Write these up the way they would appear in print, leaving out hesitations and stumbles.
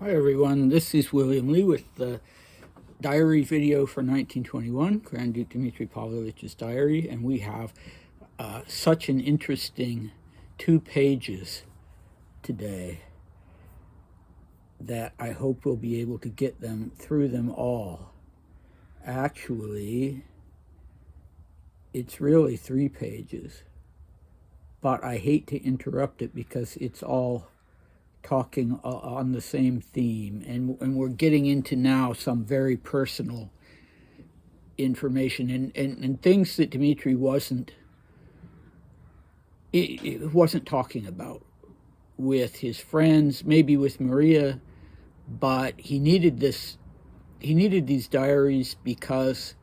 Hi everyone, this is William Lee with the diary video for 1921, Grand Duke Dmitry Pavlovich's diary, and we have such an interesting 2 pages today that I hope we'll be able to get through them all. Actually, it's really 3 pages, but I hate to interrupt it because it's all talking on the same theme, and we're getting into now some very personal information and things that Dmitry wasn't talking about with his friends, maybe with Maria, but he needed these diaries because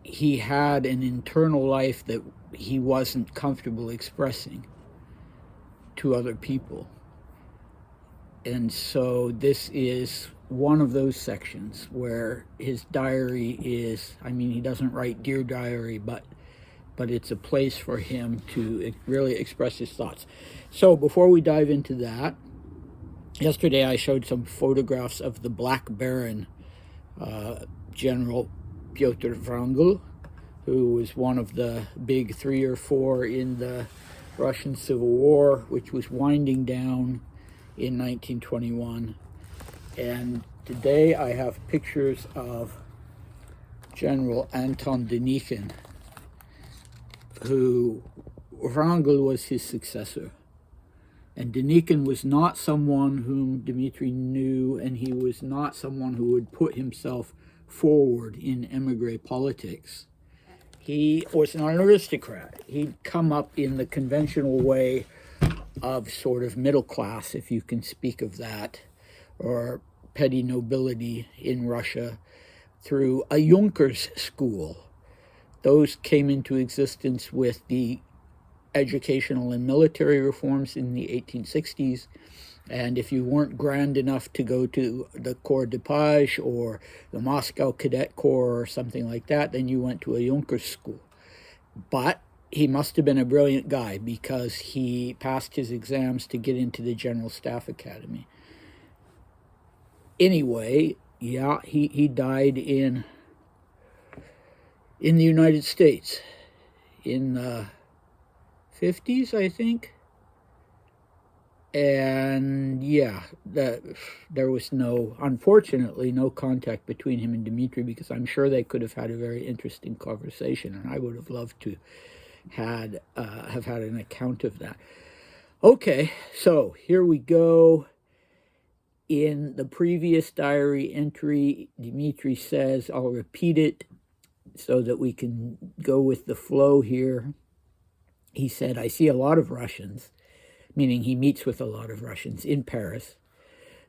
he had an internal life that he wasn't comfortable expressing to other people. And so this is one of those sections where his diary is, he doesn't write Dear Diary, but it's a place for him to really express his thoughts. So before we dive into that, yesterday I showed some photographs of the Black Baron, General Pyotr Wrangel, who was one of the big 3 or 4 in the Russian Civil War, which was winding down in 1921. And today I have pictures of General Anton Denikin, who Wrangel was his successor. And Denikin was not someone whom Dmitry knew, and he was not someone who would put himself forward in emigre politics. He was not an aristocrat. He'd come up in the conventional way of sort of middle class, if you can speak of that, or petty nobility in Russia, through a Junkers school. Those came into existence with the educational and military reforms in the 1860s. And if you weren't grand enough to go to the Corps de Page or the Moscow Cadet Corps or something like that, then you went to a Junkers school. But he must have been a brilliant guy because he passed his exams to get into the General Staff Academy. Anyway, yeah, he died in the United States in the 50s, I think. And yeah, there was unfortunately, no contact between him and Dmitry, because I'm sure they could have had a very interesting conversation, and I would have loved to have had an account of that. Okay, so here we go. In the previous diary entry, Dmitry says, I'll repeat it so that we can go with the flow here. He said, I see a lot of Russians, meaning he meets with a lot of Russians in Paris.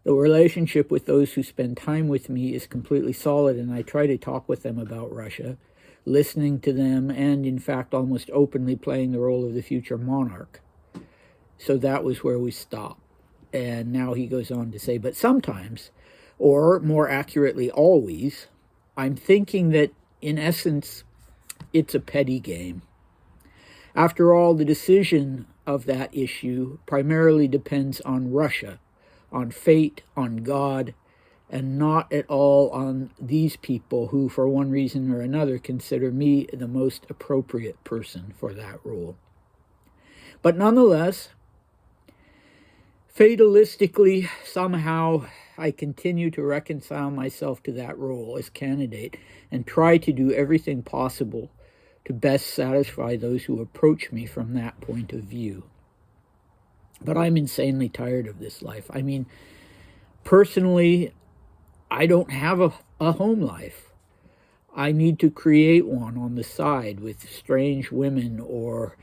The relationship with those who spend time with me is completely solid, and I try to talk with them about Russia, listening to them, and in fact almost openly playing the role of the future monarch. So that was where we stopped. And now he goes on to say, but sometimes, or more accurately always, I'm thinking that in essence it's a petty game. After all, the decision of that issue primarily depends on Russia, on fate, on God, and not at all on these people who, for one reason or another, consider me the most appropriate person for that role. But nonetheless, fatalistically, somehow, I continue to reconcile myself to that role as candidate and try to do everything possible to best satisfy those who approach me from that point of view. But I'm insanely tired of this life. Personally, I don't have a home life. I need to create one on the side with strange women or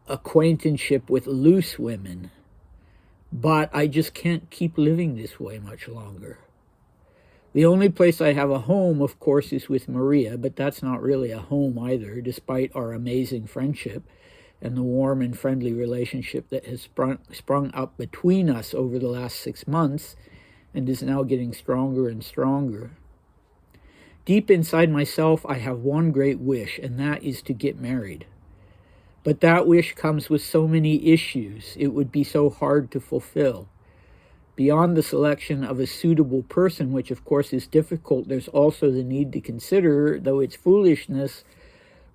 acquaintanceship with loose women. But I just can't keep living this way much longer. The only place I have a home, of course, is with Maria, but that's not really a home either, despite our amazing friendship and the warm and friendly relationship that has sprung up between us over the last 6 months and is now getting stronger and stronger. Deep inside myself, I have one great wish, and that is to get married. But that wish comes with so many issues, it would be so hard to fulfill. Beyond the selection of a suitable person, which of course is difficult, there's also the need to consider, though it's foolishness,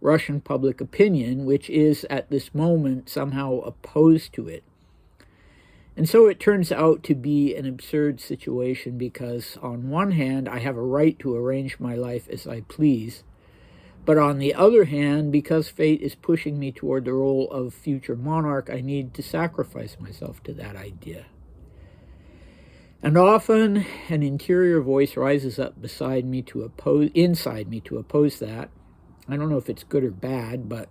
Russian public opinion, which is at this moment somehow opposed to it. And so it turns out to be an absurd situation because on one hand, I have a right to arrange my life as I please, but on the other hand, because fate is pushing me toward the role of future monarch, I need to sacrifice myself to that idea. And often an interior voice rises up inside me to oppose that. I don't know if it's good or bad, but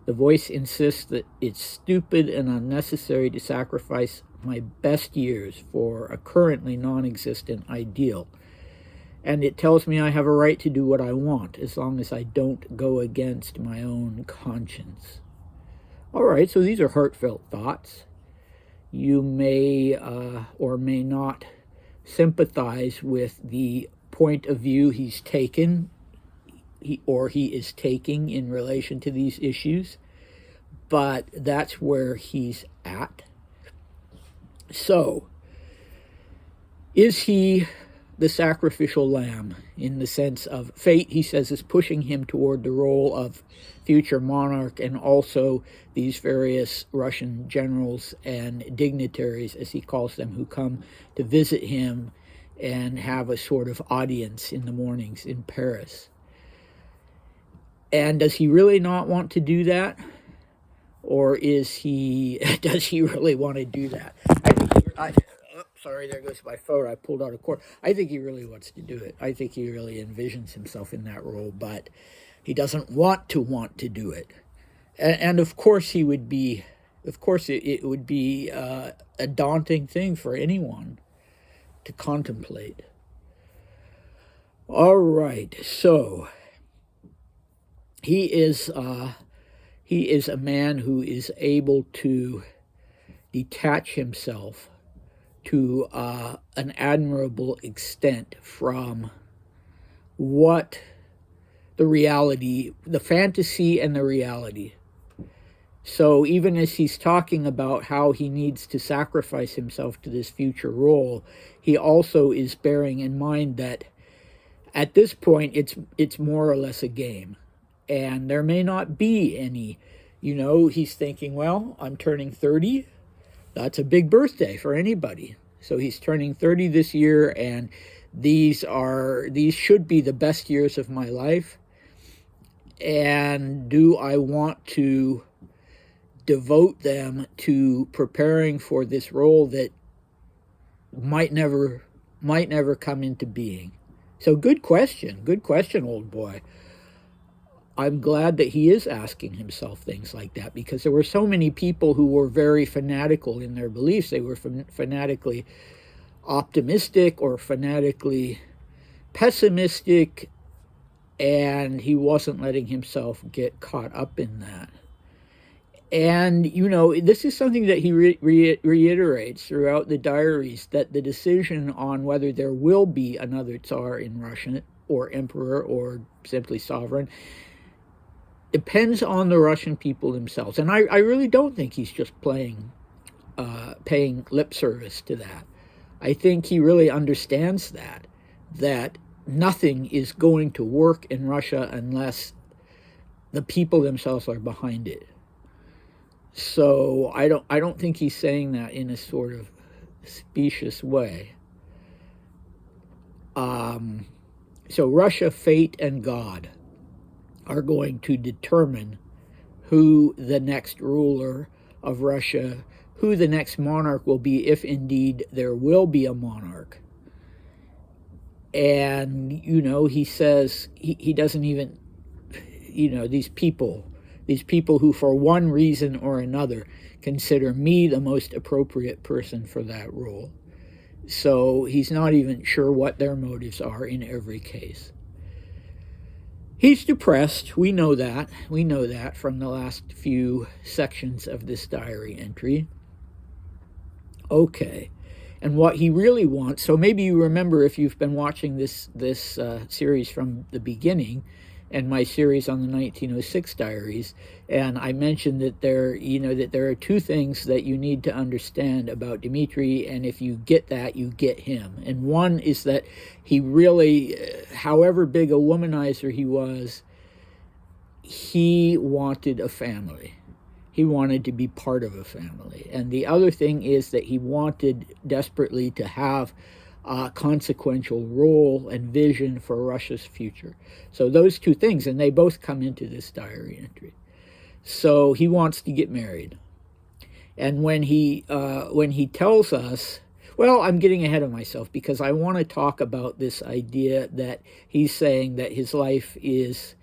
the voice insists that it's stupid and unnecessary to sacrifice my best years for a currently non-existent ideal. And it tells me I have a right to do what I want as long as I don't go against my own conscience. All right, so these are heartfelt thoughts. You may or may not sympathize with the point of view he's taken he is taking in relation to these issues, but that's where he's at. So, is he the sacrificial lamb in the sense of fate, he says, is pushing him toward the role of future monarch, and also these various Russian generals and dignitaries, as he calls them, who come to visit him and have a sort of audience in the mornings in Paris. And does he really not want to do that? Or does he really want to do that? Sorry, there goes my phone. I pulled out a cord. I think he really wants to do it. I think he really envisions himself in that role, but he doesn't want to do it. And of course it would be a daunting thing for anyone to contemplate. All right, so he is a man who is able to detach himself to an admirable extent from what the reality, the fantasy and the reality. So even as he's talking about how he needs to sacrifice himself to this future role, he also is bearing in mind that at this point it's more or less a game. And there may not be any, he's thinking, well, I'm turning 30. That's a big birthday for anybody. So he's turning 30 this year, and these should be the best years of my life. And do I want to devote them to preparing for this role that might never come into being? So good question, old boy. I'm glad that he is asking himself things like that, because there were so many people who were very fanatical in their beliefs. They were fanatically optimistic or fanatically pessimistic, and he wasn't letting himself get caught up in that. And, this is something that he reiterates throughout the diaries, that the decision on whether there will be another Tsar in Russia, or emperor, or simply sovereign, depends on the Russian people themselves. And I really don't think he's just paying lip service to that. I think he really understands that nothing is going to work in Russia unless the people themselves are behind it. So I don't think he's saying that in a sort of specious way. So Russia, fate, and God are going to determine who the next ruler of Russia, who the next monarch will be, if indeed there will be a monarch. And, he says he doesn't even, these people who for one reason or another consider me the most appropriate person for that role. So he's not even sure what their motives are in every case. He's depressed. We know that. We know that from the last few sections of this diary entry. Okay. And what he really wants, so maybe you remember if you've been watching this series from the beginning, and my series on the 1906 diaries, and I mentioned that there are two things that you need to understand about Dmitri, and if you get that, you get him. And one is that he really, however big a womanizer he was, he wanted a family. He wanted to be part of a family. And the other thing is that he wanted desperately to have a consequential role and vision for Russia's future. So those two things, and they both come into this diary entry. So he wants to get married. And when he tells us, well, I'm getting ahead of myself because I want to talk about this idea that he's saying that his life is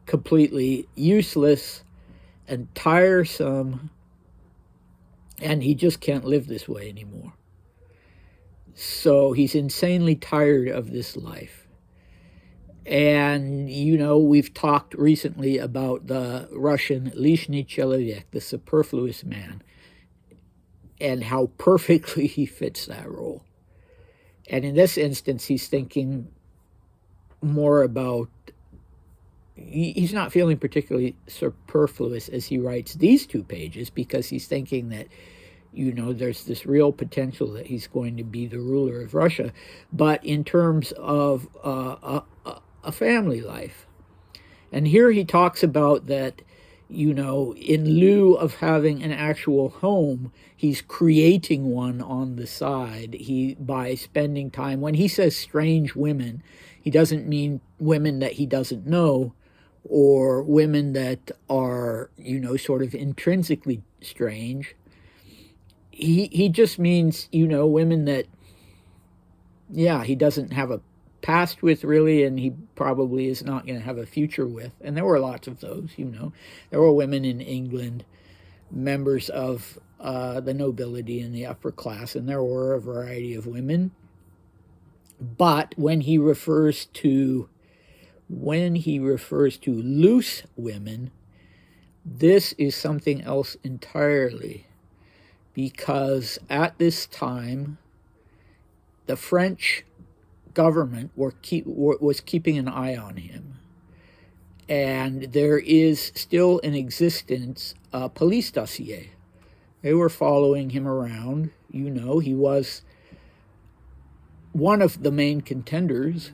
completely useless and tiresome, and he just can't live this way anymore. So he's insanely tired of this life. And, we've talked recently about the Russian Lishny Человек, the superfluous man, and how perfectly he fits that role. And in this instance, he's thinking more about, he's not feeling particularly superfluous as he writes these 2 pages, because he's thinking that there's this real potential that he's going to be the ruler of Russia. But in terms of a family life, and here he talks about that, in lieu of having an actual home, he's creating one on the side. By spending time, when he says strange women, he doesn't mean women that he doesn't know, or women that are, sort of intrinsically strange. He just means, women that, he doesn't have a past with, really, and he probably is not going to have a future with. And there were lots of those, There were women in England, members of the nobility and the upper class, and there were a variety of women. But when he refers to loose women, this is something else entirely. Because at this time, the French government was keeping an eye on him. And there is still in existence a police dossier. They were following him around. He was one of the main contenders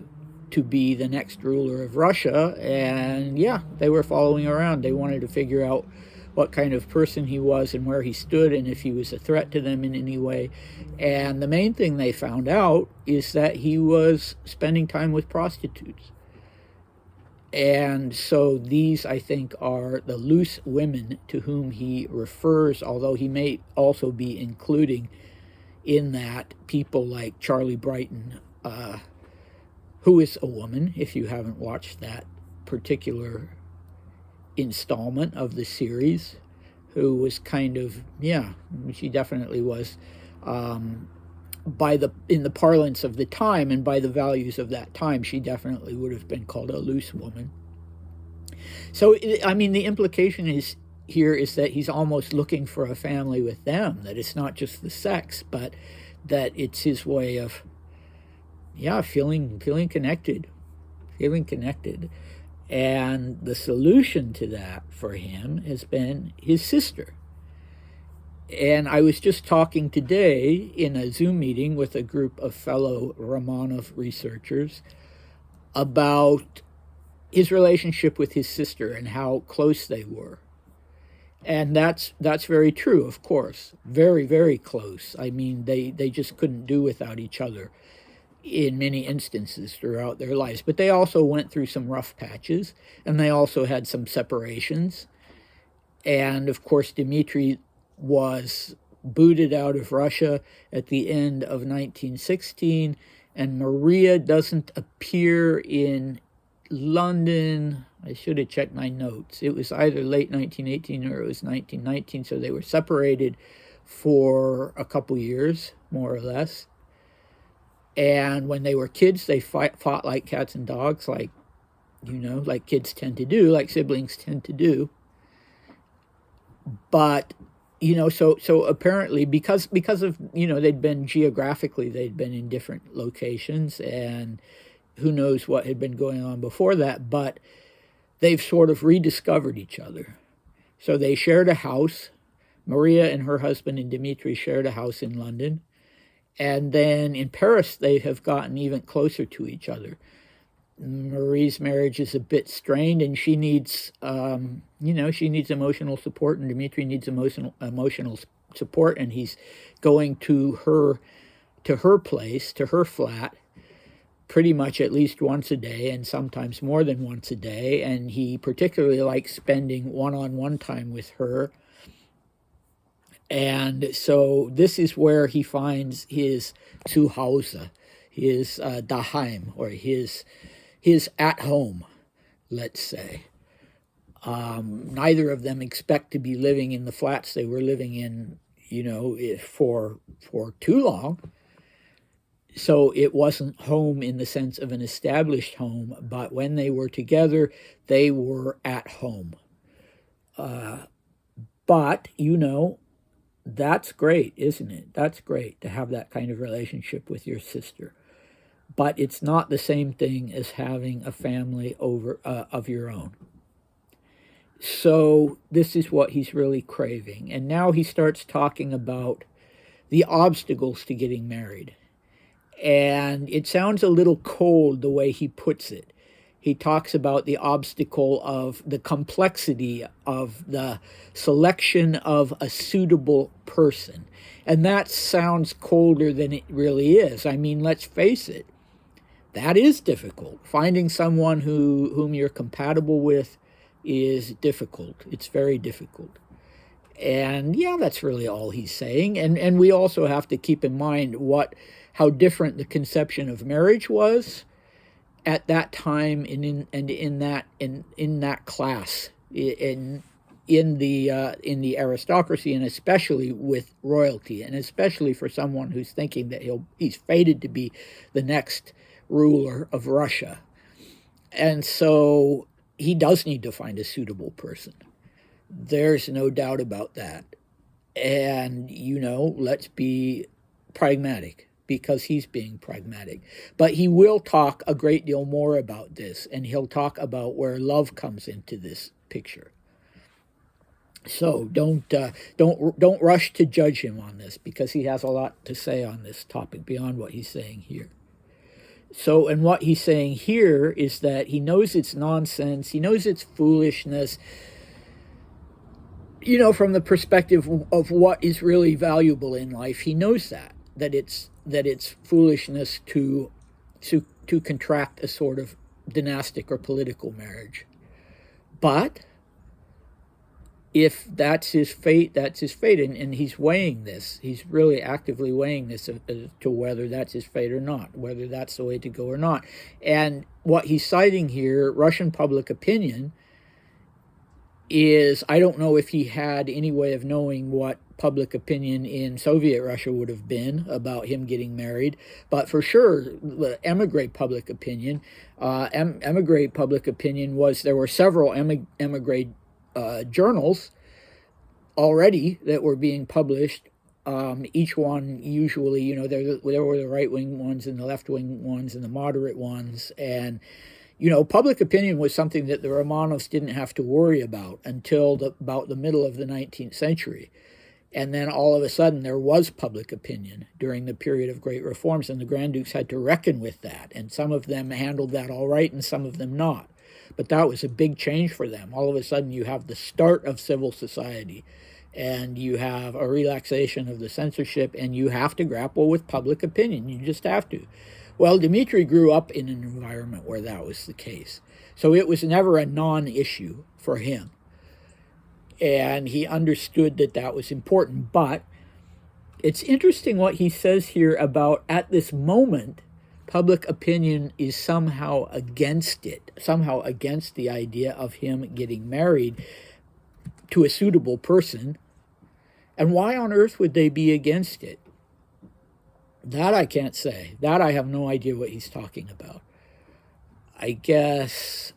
to be the next ruler of Russia. And they were following around. They wanted to figure out what kind of person he was and where he stood, and if he was a threat to them in any way. And the main thing they found out is that he was spending time with prostitutes. And so these, I think, are the loose women to whom he refers, although he may also be including in that people like Charlie Brighton, who is a woman, if you haven't watched that particular installment of the series, who was kind of, she definitely was, in the parlance of the time and by the values of that time, she definitely would have been called a loose woman. So, the implication is that he's almost looking for a family with them, that it's not just the sex, but that it's his way of, feeling connected. And the solution to that for him has been his sister. And I was just talking today in a Zoom meeting with a group of fellow Romanov researchers about his relationship with his sister and how close they were. And that's very true, of course. Very, very close. They just couldn't do without each other in many instances throughout their lives. But they also went through some rough patches, and they also had some separations. And of course, Dmitri was booted out of Russia at the end of 1916, and Maria doesn't appear in London. I should have checked my notes. It was either late 1918 or it was 1919, so they were separated for a couple years, more or less. And when they were kids, they fought like cats and dogs, like kids tend to do, like siblings tend to do. But, so apparently because of, they'd been in different locations, and who knows what had been going on before that. But they've sort of rediscovered each other. So they shared a house. Maria and her husband and Dmitri shared a house in London. And then in Paris, they have gotten even closer to each other. Marie's marriage is a bit strained, and she needs, she needs emotional support, and Dmitri needs emotional support, and he's going to her place, to her flat, pretty much at least once a day, and sometimes more than once a day. And he particularly likes spending one-on-one time with her. And so this is where he finds his Zuhause, his Daheim, or his at home, let's say. Neither of them expect to be living in the flats they were living in, for too long. So it wasn't home in the sense of an established home, but when they were together, they were at home. But, that's great, isn't it? That's great to have that kind of relationship with your sister. But it's not the same thing as having a family of your own. So this is what he's really craving. And now he starts talking about the obstacles to getting married. And it sounds a little cold the way he puts it. He talks about the obstacle of the complexity of the selection of a suitable person. And that sounds colder than it really is. I mean, let's face it, that is difficult. Finding someone whom you're compatible with is difficult. It's very difficult. And yeah, that's really all he's saying. And we also have to keep in mind how different the conception of marriage was at that time in that class in the aristocracy, and especially with royalty, and especially for someone who's thinking that he's fated to be the next ruler of Russia. And so he does need to find a suitable person. There's no doubt about that. And let's be pragmatic, because he's being pragmatic. But he will talk a great deal more about this, and he'll talk about where love comes into this picture. So don't rush to judge him on this, because he has a lot to say on this topic beyond what he's saying here. So, and what he's saying here is that he knows it's nonsense, he knows it's foolishness, from the perspective of what is really valuable in life. He knows that it's foolishness to contract a sort of dynastic or political marriage. But if that's his fate, that's his fate. And he's weighing this. He's really actively weighing this as to whether that's his fate or not, whether that's the way to go or not. And what he's citing here, Russian public opinion, is, I don't know if he had any way of knowing what public opinion in Soviet Russia would have been about him getting married, but for sure, the emigre public opinion, was, there were several emigre journals already that were being published. Each one usually, there were the right-wing ones and the left-wing ones and the moderate ones, and public opinion was something that the Romanovs didn't have to worry about until about the middle of the 19th century. And then all of a sudden there was public opinion during the period of great reforms, and the Grand Dukes had to reckon with that. And some of them handled that all right and some of them not. But that was a big change for them. All of a sudden you have the start of civil society, and you have a relaxation of the censorship, and you have to grapple with public opinion. You just have to. Well, Dmitri grew up in an environment where that was the case. So it was never a non-issue for him. And he understood that that was important. But it's interesting what he says here about, at this moment, public opinion is somehow against it, somehow against the idea of him getting married to a suitable person. And why on earth would they be against it? That I can't say. That I have no idea what he's talking about. I guess,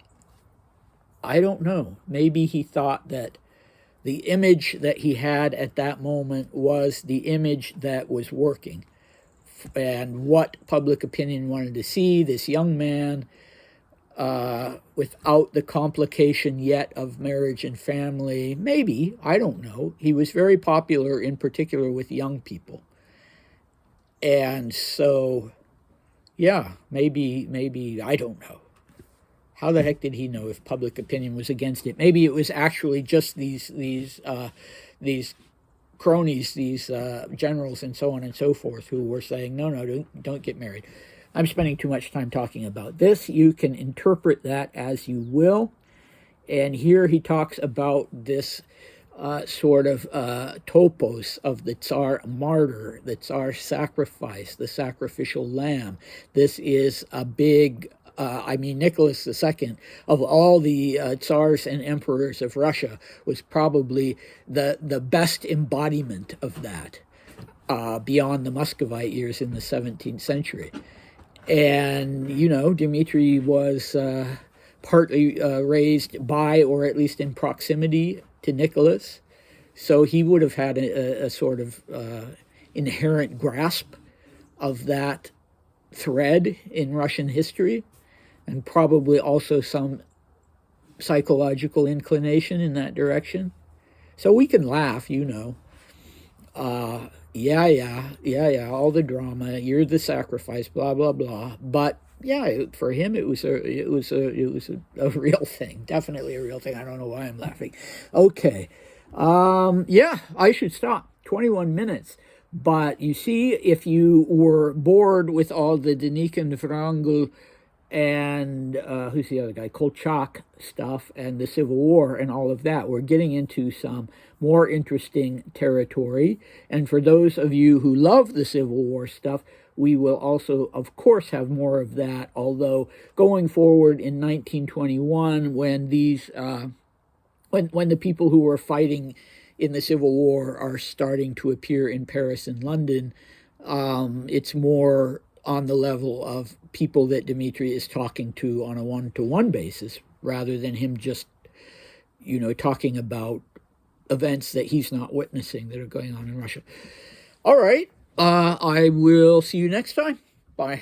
I don't know. Maybe he thought that the image that he had at that moment was the image that was working. And what public opinion wanted to see, this young man, without the complication yet of marriage and family. Maybe, I don't know. He was very popular, in particular with young people. And so, yeah, maybe, I don't know. How the heck did he know if public opinion was against it? Maybe it was actually just these cronies, these generals, and so on and so forth, who were saying, no, don't get married. I'm spending too much time talking about this. You can interpret that as you will. And here he talks about this sort of topos of the Tsar martyr, the Tsar sacrifice, the sacrificial lamb. This is a big, Nicholas II, of all the Tsars and emperors of Russia, was probably the best embodiment of that, beyond the Muscovite years in the 17th century. And, Dmitri was partly raised by, or at least in proximity to, Nicholas. So he would have had a sort of inherent grasp of that thread in Russian history, and probably also some psychological inclination in that direction. So we can laugh, yeah, all the drama, you're the sacrifice, blah blah blah. But yeah, for him it was a real thing, definitely a real thing. I don't know why I'm laughing. Okay, yeah, I should stop. 21 minutes. But you see, if you were bored with all the Denikin, Wrangel, and who's the other guy, Kolchak stuff, and the Civil War and all of that, we're getting into some more interesting territory. And for those of you who love the Civil War stuff, we will also, of course, have more of that, although going forward in 1921, when these when the people who were fighting in the Civil War are starting to appear in Paris and London, it's more on the level of people that Dmitri is talking to on a one-to-one basis, rather than him just, talking about events that he's not witnessing that are going on in Russia. All right, I will see you next time. Bye.